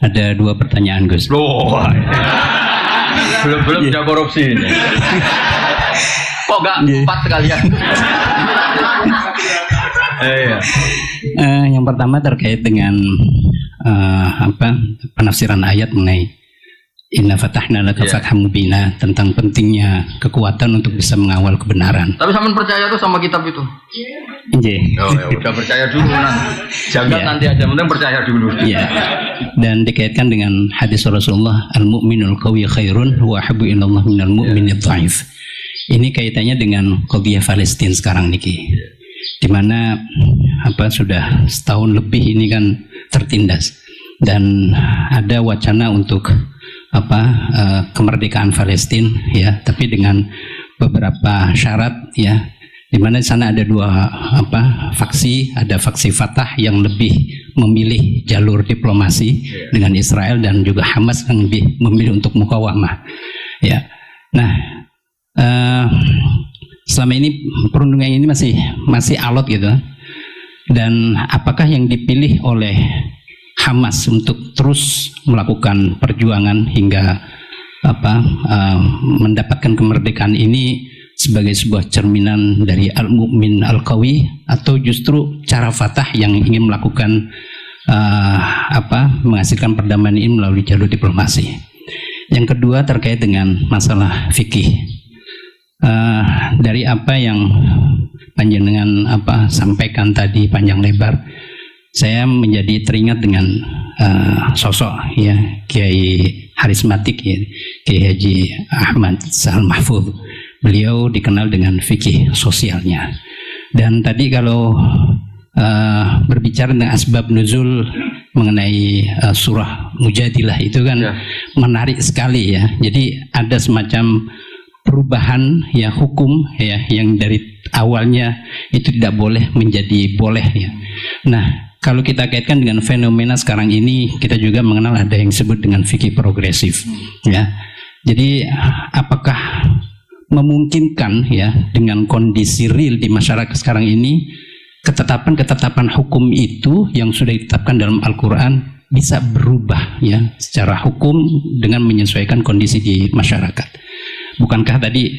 Ada 2 pertanyaan, Gus. Loh, belum sudah korupsi ini. Kok nggak 4 sekalian? Yang pertama terkait dengan penafsiran ayat mengenai Inna fatahna laka fatham mubina, tentang pentingnya kekuatan untuk bisa mengawal kebenaran. Tapi sampean percaya tuh sama kitab itu? Iya. Oh ya udah percaya dulu jangan nanti aja, penting percaya dulu. Iya. Dan dikaitkan dengan hadis Rasulullah, al-mu'minul qawi khairun wa habbu ilallah minal mu'minid dhaif. Ini kaitannya dengan qadhiyah Palestina sekarang niki. Di mana sudah setahun lebih ini kan tertindas dan ada wacana untuk kemerdekaan Palestina ya, tapi dengan beberapa syarat ya, di mana di sana ada 2 faksi, ada faksi Fatah yang lebih memilih jalur diplomasi dengan Israel dan juga Hamas yang lebih memilih untuk mukawamah ya. Nah, selama ini perundungan ini masih alot gitu, dan apakah yang dipilih oleh Hamas untuk terus melakukan perjuangan hingga mendapatkan kemerdekaan ini sebagai sebuah cerminan dari al-mu'min al-qawi, atau justru cara Fatah yang ingin melakukan menghasilkan perdamaian ini melalui jalur diplomasi. Yang kedua terkait dengan masalah fikih. Dari apa yang panjenengan sampaikan tadi panjang lebar, saya menjadi teringat dengan sosok ya Kiai Harismatik ya, Kiai Haji Ahmad Sahal Mahfud. Beliau dikenal dengan fikih sosialnya. Dan tadi kalau berbicara tentang asbab nuzul mengenai surah Mujadilah itu kan menarik sekali ya. Jadi ada semacam perubahan ya hukum ya, yang dari awalnya itu tidak boleh menjadi boleh ya. Nah, kalau kita kaitkan dengan fenomena sekarang ini, kita juga mengenal ada yang disebut dengan fikih progresif ya. Jadi apakah memungkinkan ya dengan kondisi real di masyarakat sekarang ini, ketetapan-ketetapan hukum itu yang sudah ditetapkan dalam Al-Quran bisa berubah ya secara hukum dengan menyesuaikan kondisi di masyarakat? Bukankah tadi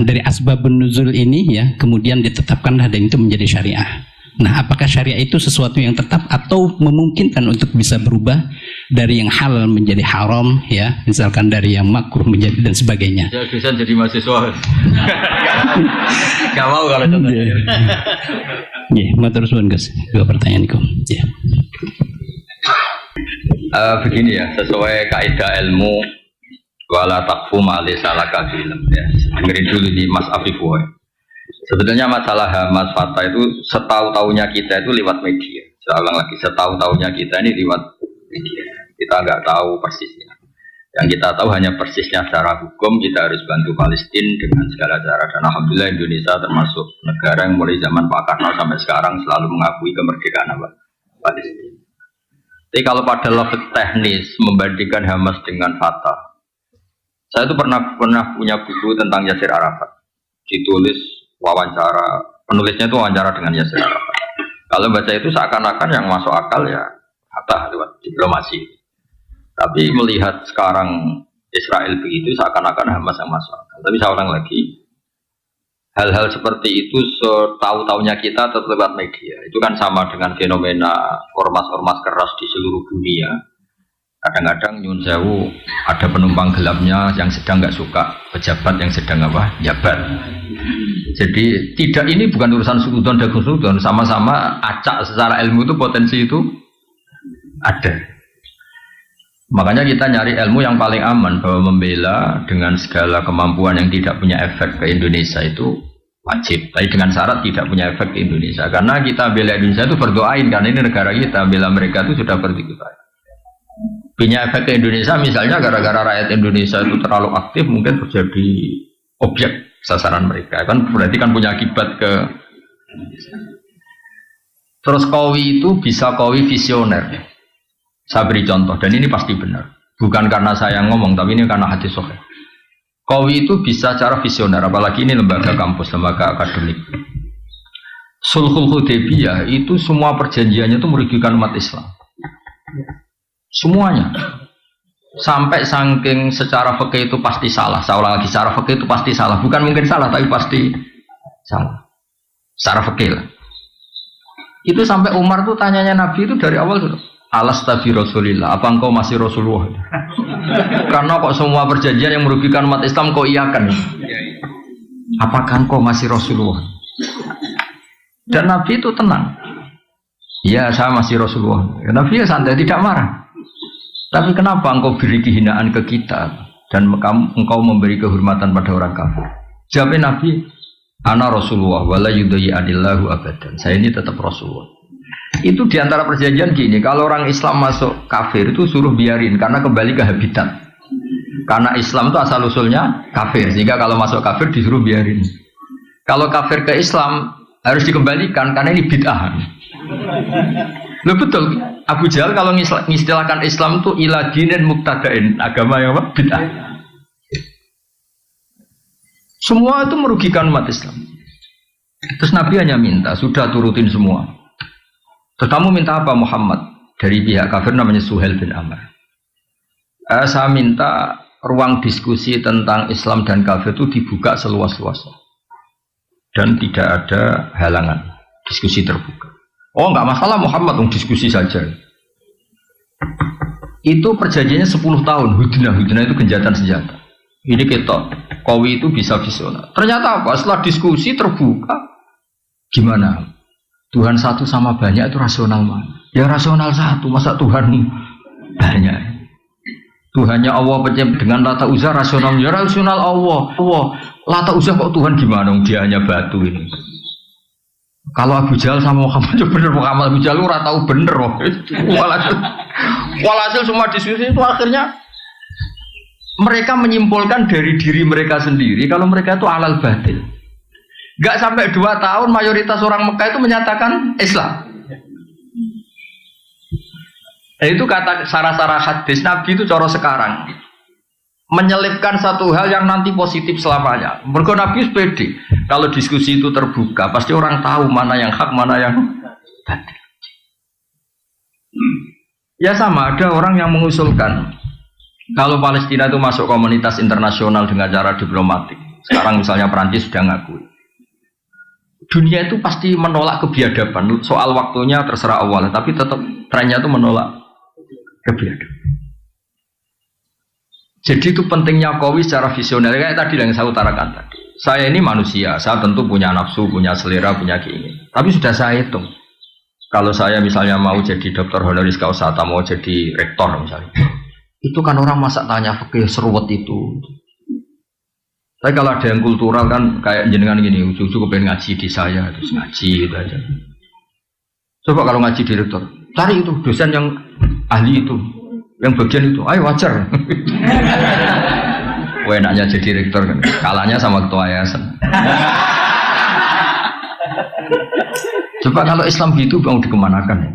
dari asbabun nuzul ini ya kemudian ditetapkanlah dan itu menjadi syariah? Nah, apakah syariah itu sesuatu yang tetap atau memungkinkan untuk bisa berubah dari yang halal menjadi haram ya, misalkan dari yang makruh menjadi dan sebagainya? Ya bisa jadi mahasiswa. Gak mau kalau contohnya. Ya, matur suwun Gus. 2 pertanyaan itu. Ya. Begini ya, sesuai kaidah ilmu wala taqfu ma laysa laka ilm ya. Dengerin dulu di Mas Afif Woy. Sebetulnya masalah Hamas Fatah itu setahu-tahunya kita itu lewat media. Saya ulang lagi, setahu-tahunya kita ini lewat media. Kita nggak tahu persisnya. Yang kita tahu hanya persisnya secara hukum, kita harus bantu Palestina dengan segala cara. Dan alhamdulillah Indonesia termasuk negara yang mulai zaman Pak Karno sampai sekarang selalu mengakui kemerdekaan Palestina. Tapi kalau pada level teknis membandingkan Hamas dengan Fatah, saya itu pernah punya buku tentang Yasir Arafat. Ditulis wawancara, penulisnya itu wawancara dengan Yasir Arafat. Kalau baca itu seakan-akan yang masuk akal ya Fatah lewat diplomasi. Tapi melihat sekarang Israel begitu seakan-akan Hamas yang masuk akal. Tapi saya ulang lagi, hal-hal seperti itu setahu-tahunya kita tetap lewat media. Itu kan sama dengan fenomena ormas-ormas keras di seluruh dunia. Kadang-kadang nyun sewu ada penumpang gelapnya yang sedang nggak suka pejabat yang sedang jabat. Jadi tidak, ini bukan urusan sudon dan sudon, sama-sama acak secara ilmu itu potensi itu ada. Makanya kita nyari ilmu yang paling aman, bahwa membela dengan segala kemampuan yang tidak punya efek ke Indonesia itu wajib. Tapi dengan syarat tidak punya efek ke Indonesia. Karena kita bela Indonesia itu berdoain, karena ini negara kita, bela mereka itu sudah berdikutasi. Punya efek ke Indonesia misalnya gara-gara rakyat Indonesia itu terlalu aktif, mungkin terjadi objek sasaran mereka, kan berarti kan punya akibat ke. Terus Qawi itu bisa Qawi visioner. Saya beri contoh, dan ini pasti benar, bukan karena saya ngomong, tapi ini karena hadis sahih. Qawi itu bisa cara visioner, apalagi ini lembaga kampus, lembaga akademik. Sulhul Hudaybiyah itu semua perjanjiannya itu merugikan umat Islam. Semuanya. Sampai saking secara fikih itu pasti salah. Saya ulang lagi, secara fikih itu pasti salah. Bukan mungkin salah, tapi pasti salah. Secara fikih lah. Itu sampai Umar tuh tanyanya Nabi itu dari awal tuh. Alastabi Rasulillah, apa engkau masih Rasulullah? Karena kok semua perjanjian yang merugikan umat Islam kau iakan. Apakah engkau masih Rasulullah? Dan Nabi itu tenang. Iya, saya masih Rasulullah. Ya, Nabi ya santai, tidak marah. Tapi kenapa engkau beri kehinaan ke kita dan engkau memberi kehormatan pada orang kafir? Jawab Nabi, ana Rasulullah wala yudhi adillahu abadan. Saya ini tetap Rasulullah. Itu diantara perjanjian gini, kalau orang Islam masuk kafir itu suruh biarin karena kembali ke habitat. Karena Islam itu asal usulnya kafir, sehingga kalau masuk kafir disuruh biarin. Kalau kafir ke Islam harus dikembalikan karena ini bid'ah. Loh betul, Abu Jahal kalau ngistilahkan Islam itu ila dinin muktadain, agama yang apa? Bid'ah. Semua itu merugikan umat Islam. Terus Nabi hanya minta, sudah turutin semua. Terus kamu minta apa Muhammad? Dari pihak kafir namanya Suhail bin Amr. Saya minta ruang diskusi tentang Islam dan kafir itu dibuka seluas-luasnya. Dan tidak ada halangan, diskusi terbuka. Oh enggak masalah Muhammad, diskusi saja. Itu perjanjiannya 10 tahun. Hudnah itu genjatan senjata. Ini kita Qawi itu bisa visioner. Ternyata apa? Setelah diskusi terbuka, gimana? Tuhan satu sama banyak itu rasional mana? Ya rasional satu, masa Tuhan banyak? Tuhannya Allah dengan Lata Uzza rasional, ya rasional Allah. Lata Uzza kok Tuhan gimana? Dia hanya batu ini. Kalau Abu Jahal sama Muhammad itu bener, Muhammad Abu Jahal ora tahu bener. Walhasil semua diskusi itu akhirnya mereka menyimpulkan dari diri mereka sendiri kalau mereka itu alal batil. Gak sampai 2 tahun mayoritas orang Mekah itu menyatakan Islam. Itu kata sarah-sarah hadis Nabi itu cara sekarang menyelipkan satu hal yang nanti positif selamanya. Mergo Nabi pede. Kalau diskusi itu terbuka, pasti orang tahu mana yang hak, mana yang batil. Ya sama, ada orang yang mengusulkan kalau Palestina itu masuk komunitas internasional dengan cara diplomatik. Sekarang misalnya Perancis sudah ngakui. Dunia itu pasti menolak kebiadaban. Soal waktunya terserah Allah, tapi tetap trennya itu menolak kebiadaban. Jadi itu pentingnya Qawi secara visioner. Kayak tadi yang saya utarakan tadi. Saya ini manusia, saya tentu punya nafsu, punya selera, punya keinginan. Tapi sudah saya hitung. Kalau saya misalnya mau jadi dokter honoris causa atau mau jadi rektor misalnya, itu kan orang masa tanya fikih seruwet itu. Tapi kalau ada yang kultural kan kayak jenengan gini, ujung-ujung pengen ngaji di saya, terus ngaji gitu aja. Coba kalau ngaji di rektor, cari itu dosen yang ahli itu, yang bagian itu, ayo wajar. Wah enaknya jadi rektor kan, kalahnya sama ketua yayasan. Coba kalau Islam gitu mau dikemanakan ya?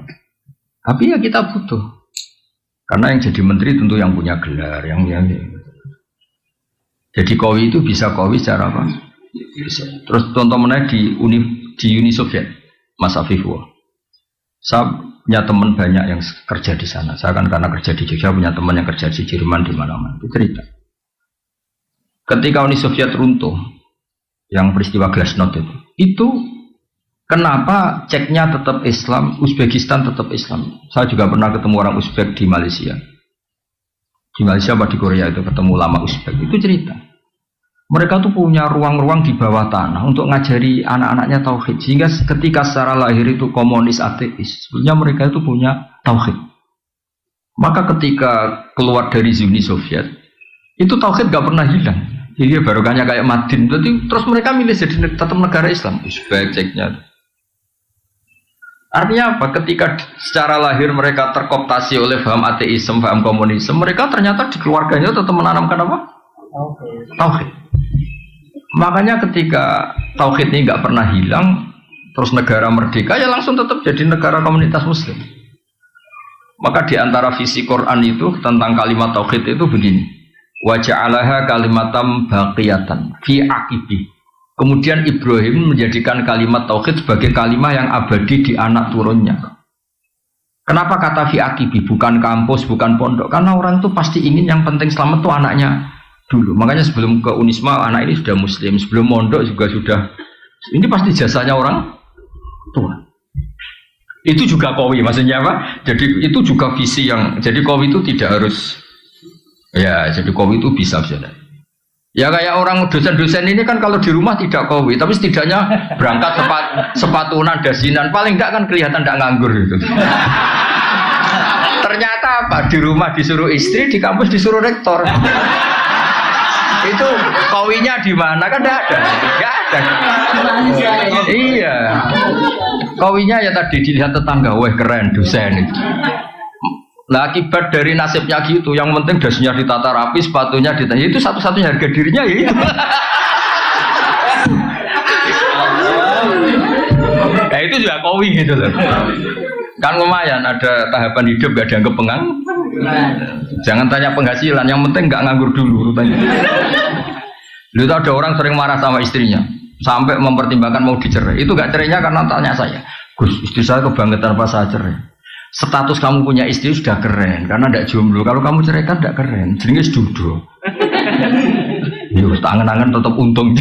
Tapi ya kita butuh, karena yang jadi menteri tentu yang punya gelar, yang jadi Qawi itu bisa Qawi secara apa? Bisa. Terus contoh menaik di Uni Soviet, Mas Afifullah. Saya punya teman banyak yang kerja di sana. Saya kan karena kerja di Jogja punya teman yang kerja di Jerman di mana-mana. Itu cerita. Ketika Uni Soviet runtuh, yang peristiwa Glasnost itu kenapa Ceknya tetap Islam, Uzbekistan tetap Islam. Saya juga pernah ketemu orang Uzbek di Malaysia. Di Malaysia apa di Korea itu ketemu lama Uzbek. Itu cerita. Mereka tuh punya ruang-ruang di bawah tanah untuk ngajari anak-anaknya tauhid. Sehingga ketika secara lahir itu komunis ateis, sebenarnya mereka itu punya tauhid. Maka ketika keluar dari Uni Soviet, itu tauhid gak pernah hilang. Jadi barokahnya kayak Madin. Jadi terus mereka milih jadi tetap negara Islam. Uzbek, Ceknya. Artinya apa? Ketika secara lahir mereka terkooptasi oleh paham ateisme, paham komunisme, mereka ternyata di keluarganya tetap menanamkan apa? Tauhid. Makanya ketika tauhid ini nggak pernah hilang, terus negara merdeka ya langsung tetap jadi negara komunitas Muslim. Maka di antara visi Quran itu tentang kalimat tauhid itu begini: wa ja'alaha kalimatam baqiyatan fi aqibi. Kemudian Ibrahim menjadikan kalimat tauhid sebagai kalimat yang abadi di anak turunnya. Kenapa kata fi akibi, bukan kampus, bukan pondok? Karena orang itu pasti ingin yang penting selamat tuh anaknya dulu. Makanya sebelum ke Unisma anak ini sudah muslim, sebelum mondok juga sudah. Ini pasti jasanya orang tua. Itu juga qawi, maksudnya apa? Jadi itu juga visi yang, jadi qawi itu tidak harus, ya jadi qawi itu bisa. Ya kayak orang dosen-dosen ini kan kalau di rumah tidak qawi, tapi setidaknya berangkat sepatunan, dasinan, paling enggak kan kelihatan enggak nganggur gitu. Ternyata apa? Di rumah disuruh istri, di kampus disuruh rektor. Itu qawinya di mana? Kan enggak ada. Enggak ada. Iya. Qawinya ya tadi dilihat tetangga, wah keren dosen itu. Nah akibat dari nasibnya gitu, yang penting dasinya ditata rapi, sepatunya ditanya, itu satu-satunya harga dirinya ya itu. Nah itu juga qawi gitu loh. Kan lumayan ada tahapan hidup gak dianggap jangan tanya penghasilan, yang penting gak nganggur dulu rutanya. Lalu ada orang sering marah sama istrinya sampai mempertimbangkan mau dicerai. Itu gak cerainya karena tanya saya, Gus, istri saya kebangetan pas saya cerai. Status kamu punya istri sudah keren karena tidak jomblo. Kalau kamu ceraikan tidak keren, jenenge sedudo. Yo tangan-tangan tetap untung.